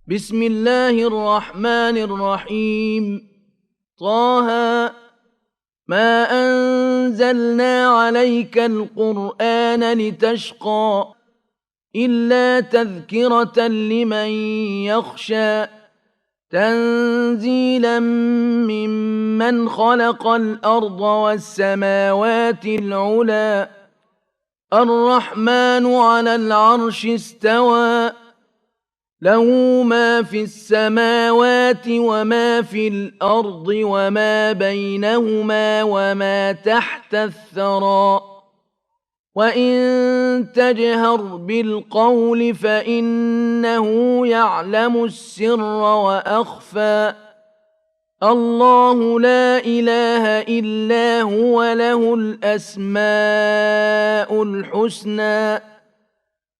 بسم الله الرحمن الرحيم. طه. ما أنزلنا عليك القرآن لتشقى إلا تذكرة لمن يخشى تنزيلا ممن خلق الأرض والسماوات العلى الرحمن على العرش استوى له ما في السماوات وما في الأرض وما بينهما وما تحت الثرى وإن تجهر بالقول فإنه يعلم السر وأخفى الله لا إله إلا هو له الأسماء الحسنى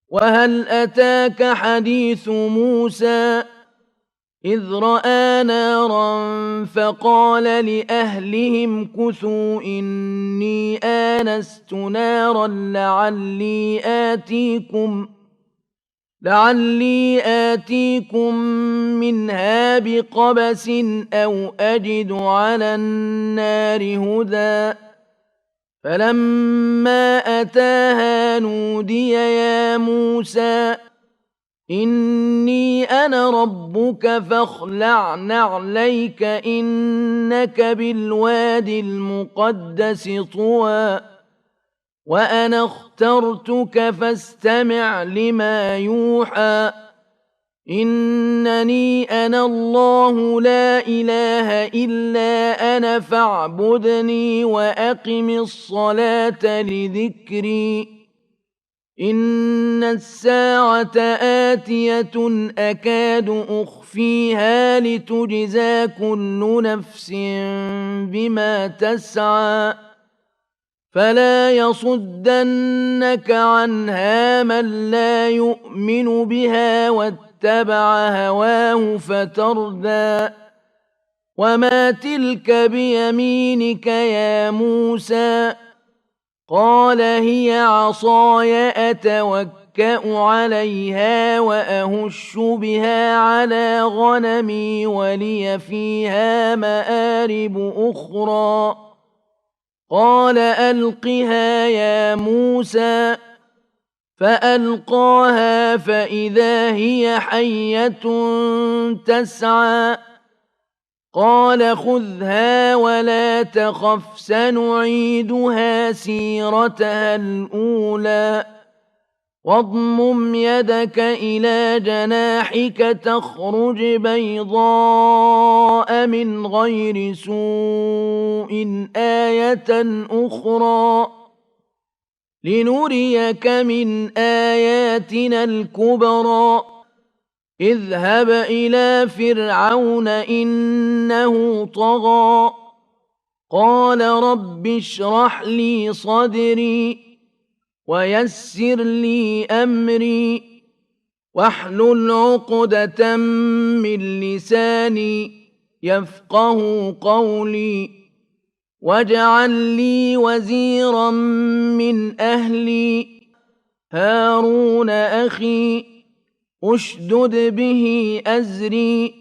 وهل أتاك حديث موسى إذ رأى نارا فقال لأهلهم كثوا إني آنست نارا لعلي آتيكم منها بقبس أو أجد على النار هدى فلما أتاها نودي يا موسى إني أنا ربك فاخلع نعليك إنك بالواد المقدس طوى وأنا اخترتك فاستمع لما يوحى إنني أنا الله لا إله إلا أنا فاعبدني وأقم الصلاة لذكري إن الساعة آتية أكاد أخفيها لتجزى كل نفس بما تسعى فلا يصدنك عنها من لا يؤمن بها واتبع هواه فتردى وما تلك بيمينك يا موسى قال هي عصاي أتوكأ عليها وأهش بها على غنمي ولي فيها مآرب أخرى قال ألقها يا موسى فألقاها فإذا هي حية تسعى قال خذها ولا تخف سنعيدها سيرتها الأولى واضمم يدك إلى جناحك تخرج بيضاء من غير سوء آية أخرى لنريك من آياتنا الكبرى اذهب إلى فرعون إنه طغى قال رب اشرح لي صدري ويسر لي أمري واحلل عقدة من لساني يفقه قولي واجعل لي وزيرا من أهلي هارون أخي أشدد به أزري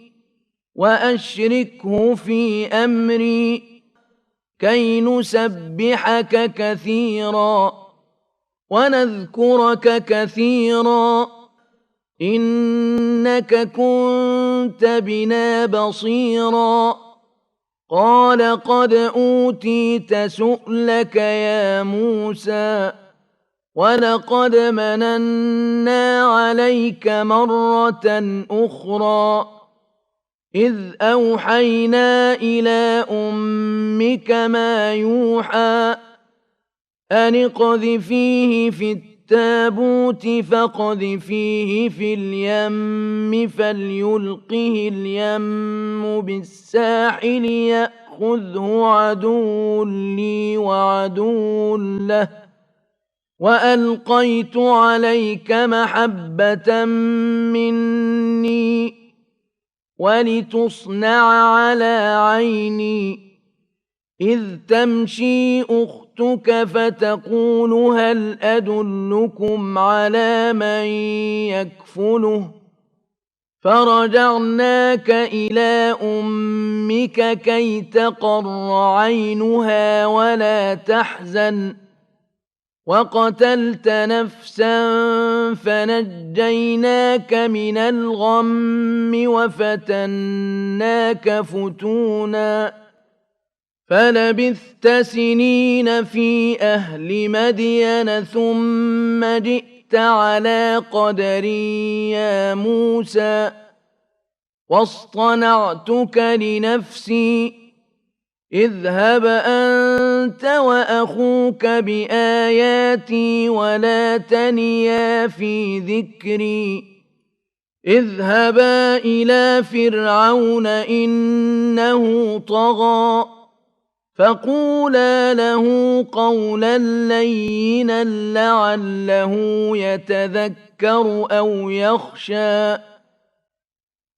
وأشركه في أمري كي نسبحك كثيرا ونذكرك كثيرا إنك كنت بنا بصيرا قال قد أوتيت سؤلك يا موسى ولقد مننا عليك مرة أخرى إذ أوحينا إلى أمك ما يوحى أن اقذفيه في التابوت فاقذفيه في اليم فليلقه اليم بالساحل يأخذه عدو لي وعدو له وألقيت عليك محبة مني ولتصنع على عيني إذ تمشي أختك فتقول هل أدلكم على من يكفله فرجعناك إلى أمك كي تقر عينها ولا تحزن وقتلت نفسا فنجيناك من الغم وفتناك فتونا فلبثت سنين في أهل مدين ثم جئت على قدري يا موسى واصطنعتك لنفسي اذهب أنت وأخوك بآياتي ولا تنيا في ذكري اذهبا إلى فرعون إنه طغى فقولا له قولا لينا لعله يتذكر أو يخشى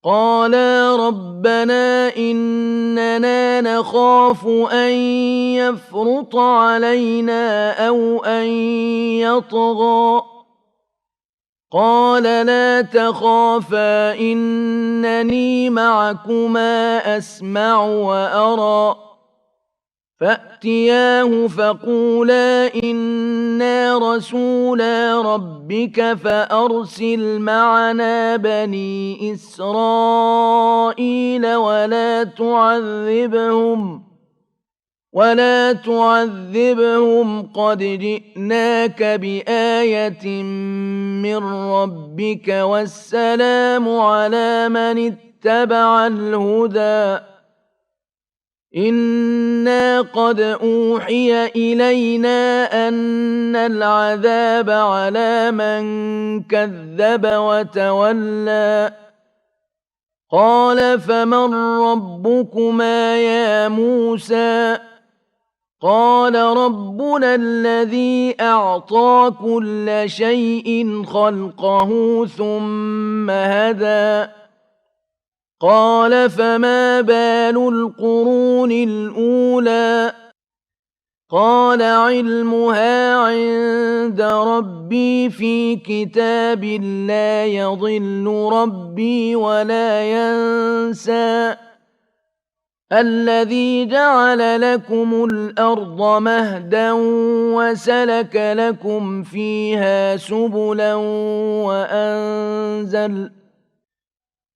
قالا ربنا إننا نخاف أن يفرط علينا أو أن يطغى قال لا تخافا إنني معكما أسمع وأرى فأتياه فقولا إنا رسولا ربك فأرسل معنا بني إسرائيل ولا تعذبهم قد جئناك بآية من ربك والسلام على من اتبع الهدى إنا قد أوحي إلينا أن العذاب على من كذب وتولى قال فمن ربكما يا موسى قال ربنا الذي أعطى كل شيء خلقه ثم هدى قال فما بال القرون الأولى قال علمها عند ربي في كتاب لا يضل ربي ولا ينسى الذي جعل لكم الأرض مهدا وسلك لكم فيها سبلا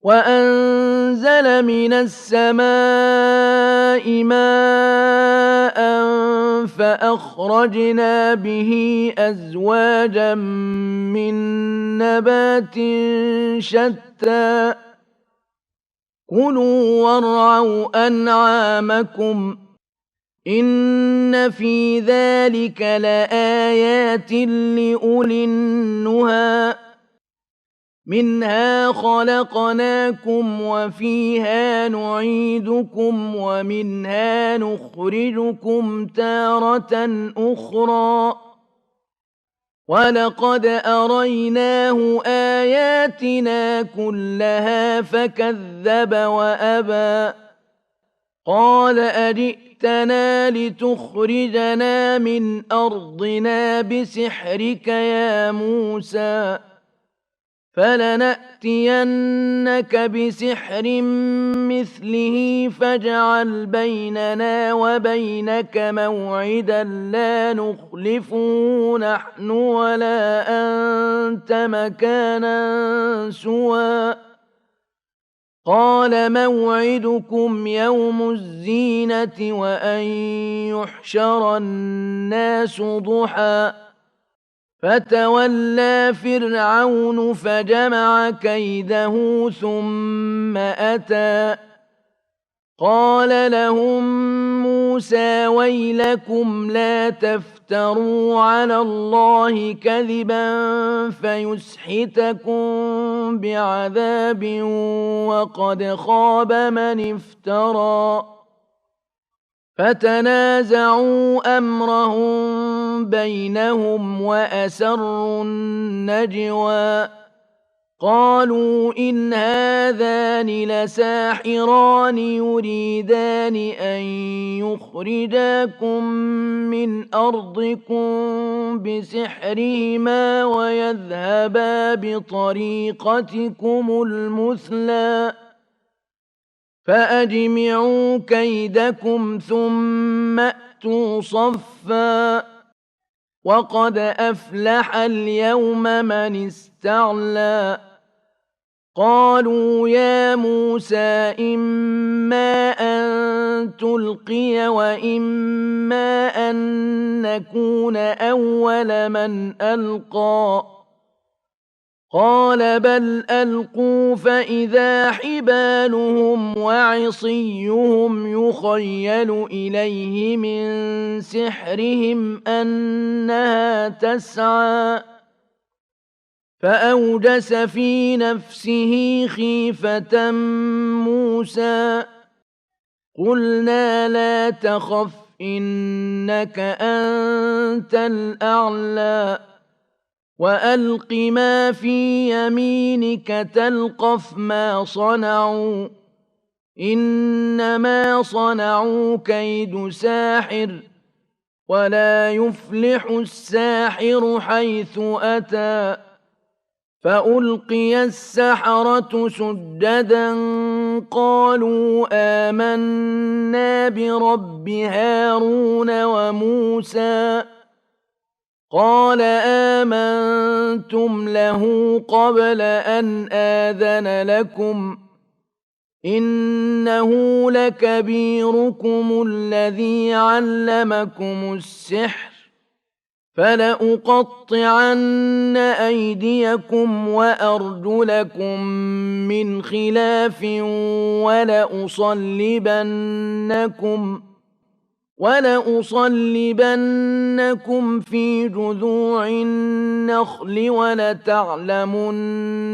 وأنزل من السماء ماء فأخرجنا به أزواجا من نبات شتى كلوا وارعوا أنعامكم إن في ذلك لآيات لأولي النهى منها خلقناكم وفيها نعيدكم ومنها نخرجكم تارة أخرى ولقد أريناه آياتنا كلها فكذب وأبى قال أجئتنا لتخرجنا من أرضنا بسحرك يا موسى فلنأتينك بسحر مثله فاجعل بيننا وبينك موعدا لا نخلفه نحن ولا أنت مكانا سوى قال موعدكم يوم الزينة وأن يحشر الناس ضحى فتولى فرعون فجمع كيده ثم أتى قال لهم موسى ويلكم لا تفتروا على الله كذبا فيسحتكم بعذاب وقد خاب من افترى فتنازعوا أمرهم بينهم وأسروا النجوى قالوا إن هذان لساحران يريدان أن يخرجاكم من أرضكم بسحرهما ويذهبا بطريقتكم المثلى فأجمعوا كيدكم ثم أتوا صفا وقد أفلح اليوم من استعلى قالوا يا موسى إما أن تلقي وإما أن نكون أول من ألقى قال بل ألقوا فإذا حبالهم وعصيهم يخيل إليه من سحرهم أنها تسعى فأوجس في نفسه خيفة موسى قلنا لا تخف إنك أنت الأعلى وألق ما في يمينك تلقف ما صنعوا إنما صنعوا كيد ساحر ولا يفلح الساحر حيث أتى فألقي السحرة سجدا قالوا آمنا برب هارون وموسى قال آمنتم له قبل أن آذن لكم إنه لكبيركم الذي علمكم السحر فلأقطعن أيديكم وأرجلكم من خلاف ولأصلبنكم في جذوع النخل ولتعلمن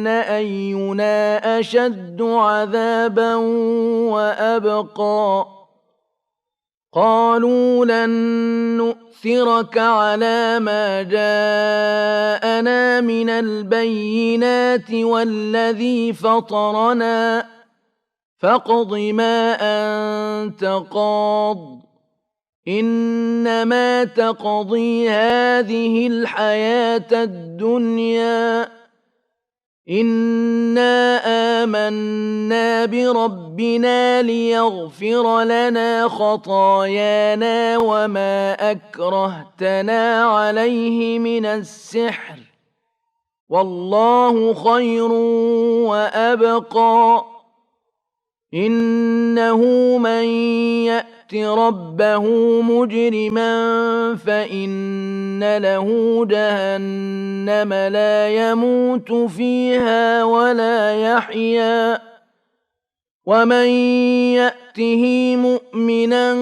أينا أشد عذابا وأبقى قالوا لن نؤثرك على ما جاءنا من البينات والذي فطرنا فاقض ما أنت قاض إنما تقضي هذه الحياة الدنيا إنا آمنا بربنا ليغفر لنا خطايانا وما أكرهتنا عليه من السحر والله خير وأبقى إنه من يأت ربه مجرما فإن له جهنم لا يموت فيها ولا يحيا ومن يأته مؤمنا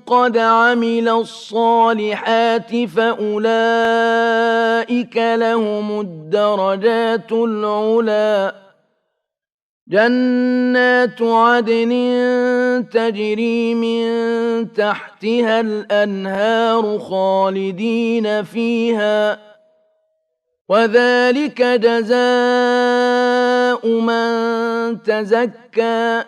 قد عمل الصالحات فأولئك لهم الدرجات العلى جنات عدن تجري من تحتها الأنهار خالدين فيها وذلك جزاء من تزكى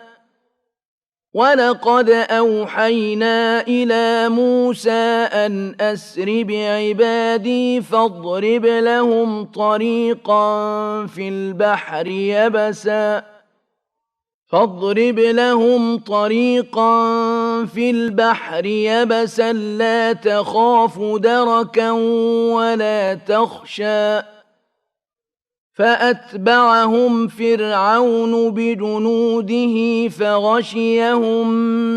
ولقد أوحينا إلى موسى أن أسر بعبادي فاضرب لهم طريقا في البحر يبسا لا تخاف دركا ولا تخشى فأتبعهم فرعون بجنوده فغشيهم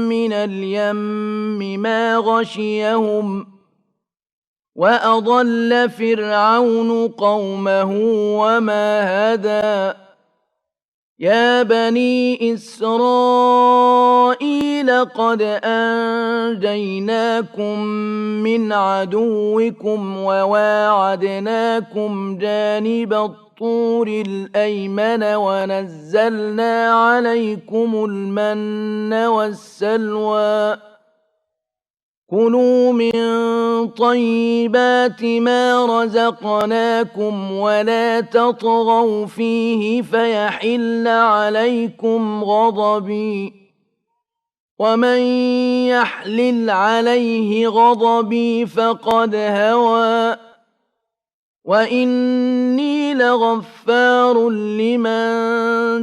من اليم ما غشيهم وأضل فرعون قومه وما هدى يا بني إسرائيل قد أنجيناكم من عدوكم وواعدناكم جانب الطور الأيمن ونزلنا عليكم المن والسلوى كلوا من طيبات ما رزقناكم ولا تطغوا فيه فيحل عليكم غضبي ومن يحلل عليه غضبي فقد هوى وإني لغفار لمن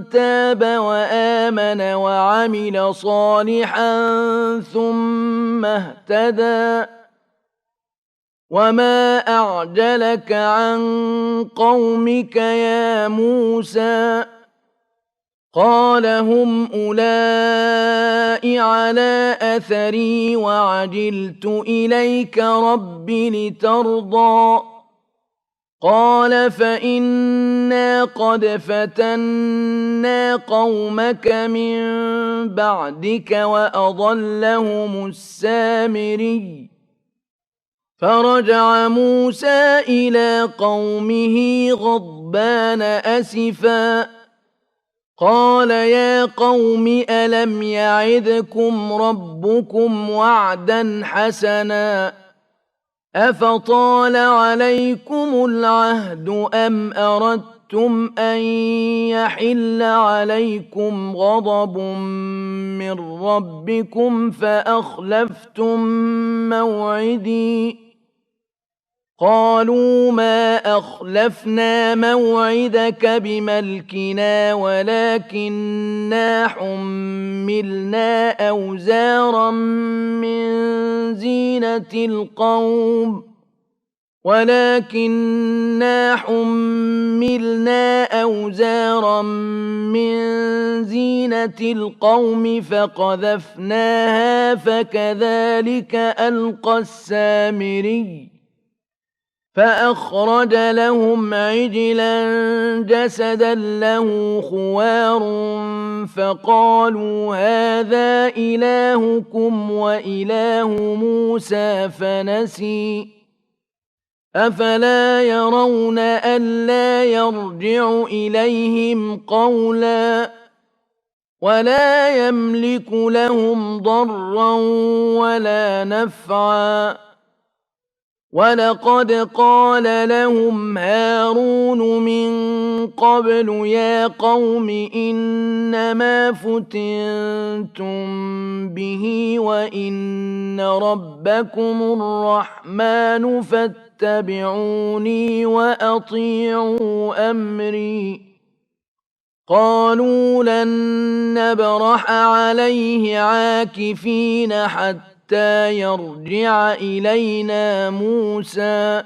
تاب وآمن وعمل صالحا ثم اهتدى وما أعجلك عن قومك يا موسى قال هم أولئك على أثري وعجلت إليك رب لترضى قال فإنا قد فتنا قومك من بعدك وأضلهم السامري فرجع موسى إلى قومه غضبان أسفا قال يا قوم ألم يعدكم ربكم وعدا حسنا أفطال عليكم العهد أم أردتم أن يحل عليكم غضب من ربكم فأخلفتم موعدي قالوا ما أخلفنا موعدك بملكنا ولكننا حملنا أوزارا من زينة القوم فقذفناها فكذلك ألقى السامري فأخرج لهم عجلا جسدا له خوار فقالوا هذا إلهكم وإله موسى فنسي أفلا يرون ألا يرجع إليهم قولا ولا يملك لهم ضرا ولا نفعا ولقد قال لهم هارون من قبل يا قوم إنما فتنتم به وإن ربكم الرحمن فاتبعوني وأطيعوا أمري قالوا لن نبرح عليه عاكفين حتى يرجع إلينا موسى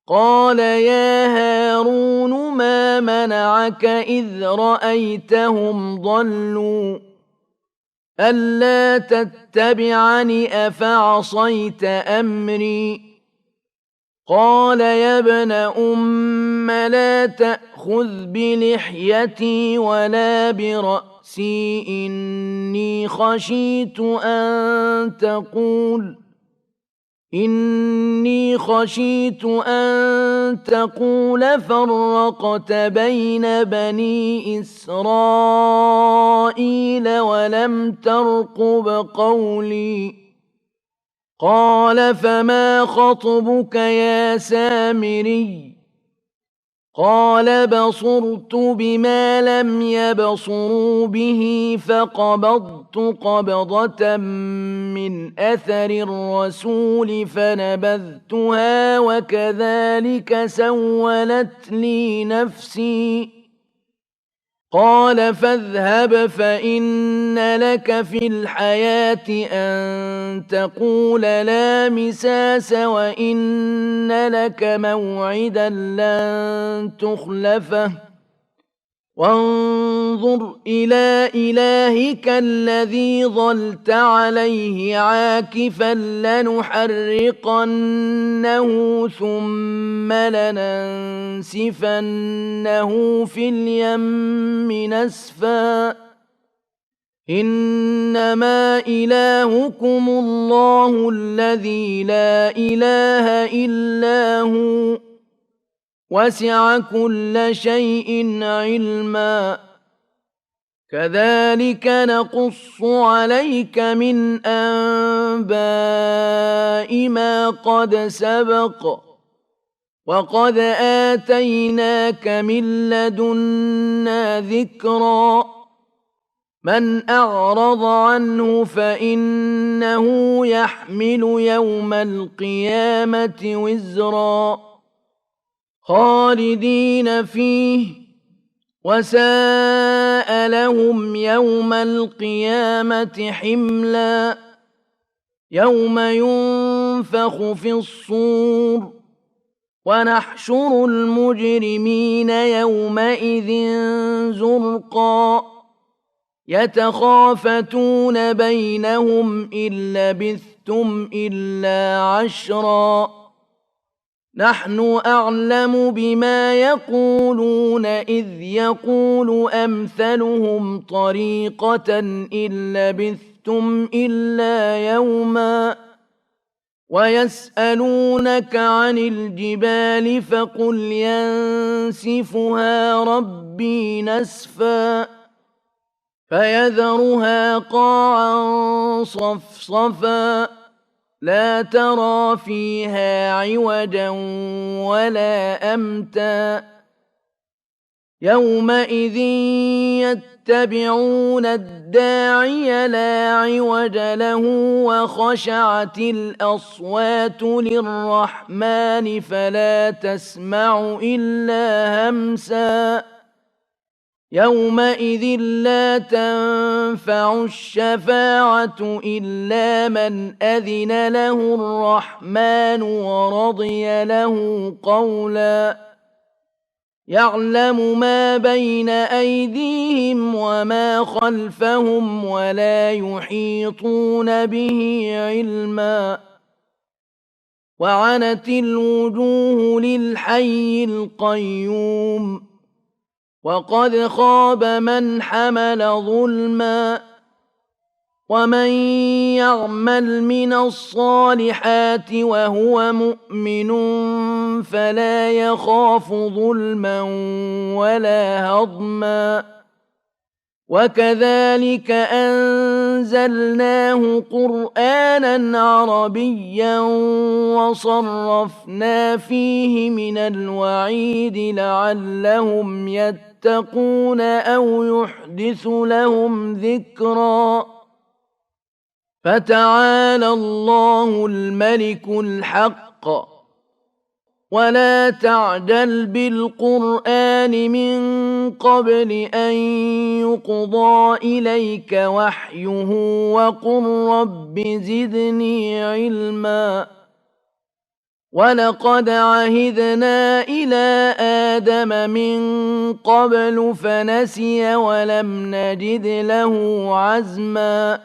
قال يا هارون ما منعك إذ رأيتهم ضلوا ألا تتبعني أفعصيت أمري قال يا ابن أم لا تأخذ بلحيتي ولا برأسي إني خشيت أن تقول فرقت بين بني إسرائيل ولم ترقب قولي قال فما خطبك يا سامري قال بصرت بما لم يبصروا به فقبضت قبضة من أثر الرسول فنبذتها وكذلك سولت لي نفسي قال فاذهب فإن لك في الحياة أن تقول لا مساس وإن لك موعدا لن تخلفه وانظر إلى إلهك الذي ظلت عليه عاكفا لنحرقنه ثم لننسفنه في اليم نسفا إنما إلهكم الله الذي لا إله إلا هو وسع كل شيء علما كذلك نقص عليك من أنباء ما قد سبق وقد آتيناك من لدنا ذكرا من أعرض عنه فإنه يحمل يوم القيامة وزرا خالدين فيه وساء لهم يوم القيامة حملا يوم ينفخ في الصور ونحشر المجرمين يومئذ زرقا يتخافتون بينهم إن لبثتم إلا عشرا نحن أعلم بما يقولون إذ يقول أمثلهم طريقة إن لبثتم إلا يوما ويسألونك عن الجبال فقل ينسفها ربي نسفا فيذرها قاعا صفصفا لا ترى فيها عوجا ولا أمتا يومئذ يتبعون الداعي لا عوج له وخشعت الأصوات للرحمن فلا تسمع إلا همسا يومئذ لا تنفع الشفاعة إلا من أذن له الرحمن ورضي له قولا يعلم ما بين أيديهم وما خلفهم ولا يحيطون به علما وعنت الوجوه للحي القيوم وقد خاب من حمل ظلما ومن يعمل من الصالحات وهو مؤمن فلا يخاف ظلما ولا هضما وكذلك أنزلناه قرآنا عربيا وصرفنا فيه من الوعيد لعلهم يتقون أو يحدث لهم ذكرا فتعالى الله الملك الحق ولا تعجل بالقرآن من قبل أن يقضى إليك وحيه وقل رب زدني علما ولقد عهدنا إلى آدم من قبل فنسي ولم نجد له عزما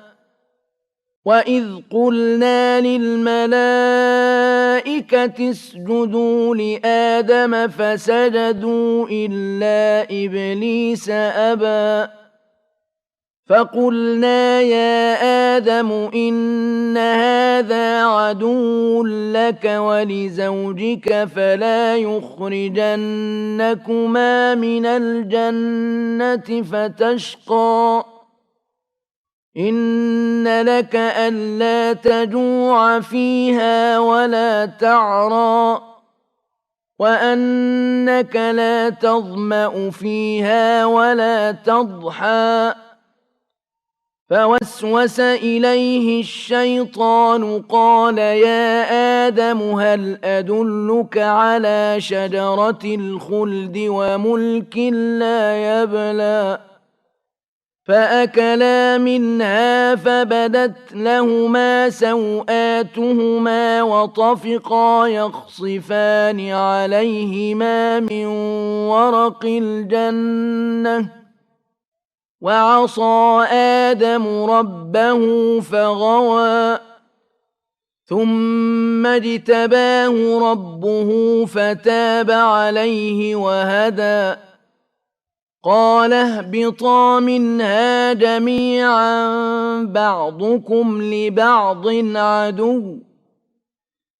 وإذ قلنا للملائكة اسجدوا لآدم فسجدوا إلا إبليس أبى فقلنا يا آدم إن هذا عدو لك ولزوجك فلا يخرجنكما من الجنة فتشقى إن لك ألا تجوع فيها ولا تعرى وأنك لا تظمأ فيها ولا تضحى فوسوس إليه الشيطان قال يا آدم هل أدلك على شجرة الخلد وملك لا يبلى فأكلا منها فبدت لهما سوآتهما وطفقا يخصفان عليهما من ورق الجنة وعصى آدم ربه فغوى ثم اجتباه ربه فتاب عليه وهدى قال اهبطا منها جميعا بعضكم لبعض عدو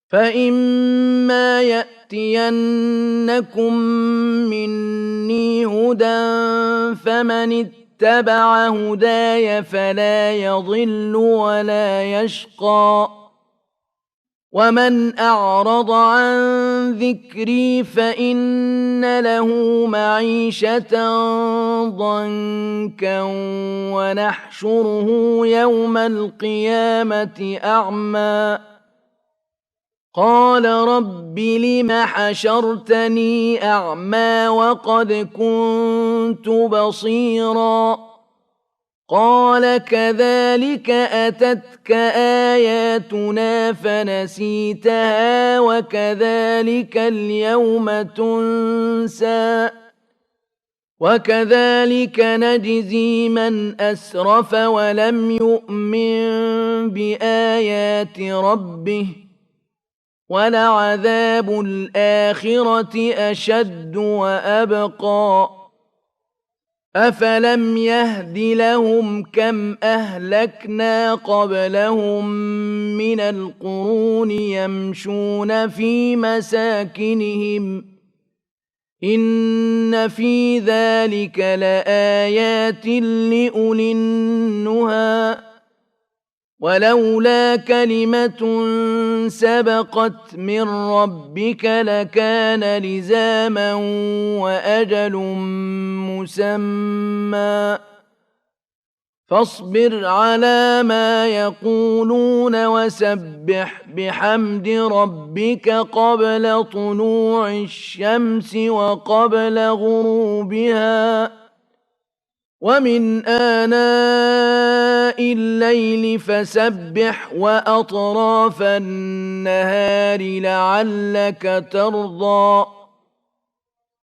فإما يأتينكم مني هدى فمن اتبع هداي فلا يضل ولا يشقى ومن أعرض عن ذكري فإن له معيشة ضنكا ونحشره يوم القيامة أعمى قال رب لم حشرتني أعمى وقد كنت بصيرا قال كذلك أتتك آياتنا فنسيتها وكذلك اليوم تنسى وكذلك نجزي من أسرف ولم يؤمن بآيات ربه ولعذاب الآخرة أشد وأبقى أفلم يهد لهم كم أهلكنا قبلهم من القرون يمشون في مساكنهم إن في ذلك لآيات لأولي النهى ولولا كلمة سبقت من ربك لكان لزاما وأجل مسمى فاصبر على ما يقولون وسبح بحمد ربك قبل طلوع الشمس وقبل غروبها ومن آناء الليل فسبح وأطراف النهار لعلك ترضى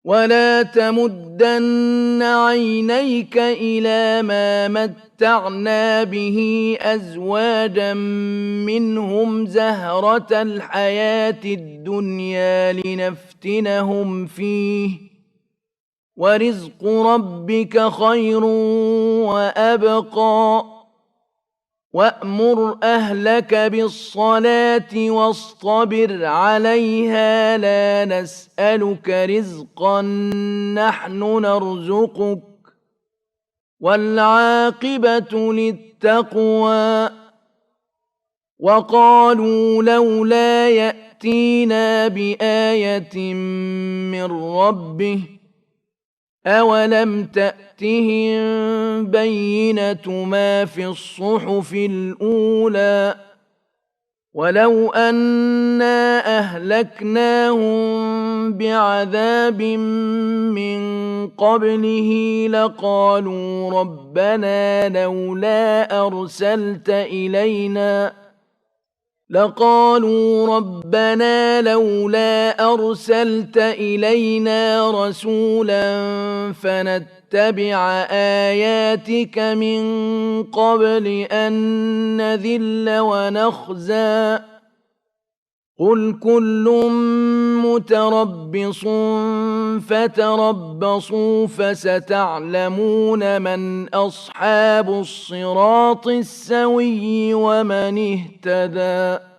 ولا تمدن عينيك إلى ما متعنا به أزواجا منهم زهرة الحياة الدنيا لنفتنهم فيه ورزق ربك خير وأبقى وأمر أهلك بالصلاة واصطبر عليها لا نسألك رزقا نحن نرزقك والعاقبة للتقوى وقالوا لولا يأتينا بآية من ربه أولم تأتهم بينة ما في الصحف الأولى ولو أنا أهلكناهم بعذاب من قبله لقالوا ربنا لولا أرسلت إلينا رسولا فنتبع آياتك من قبل أن نذل ونخزى قل كل متربص فتربصوا فستعلمون من أصحاب الصراط السوي ومن اهتدى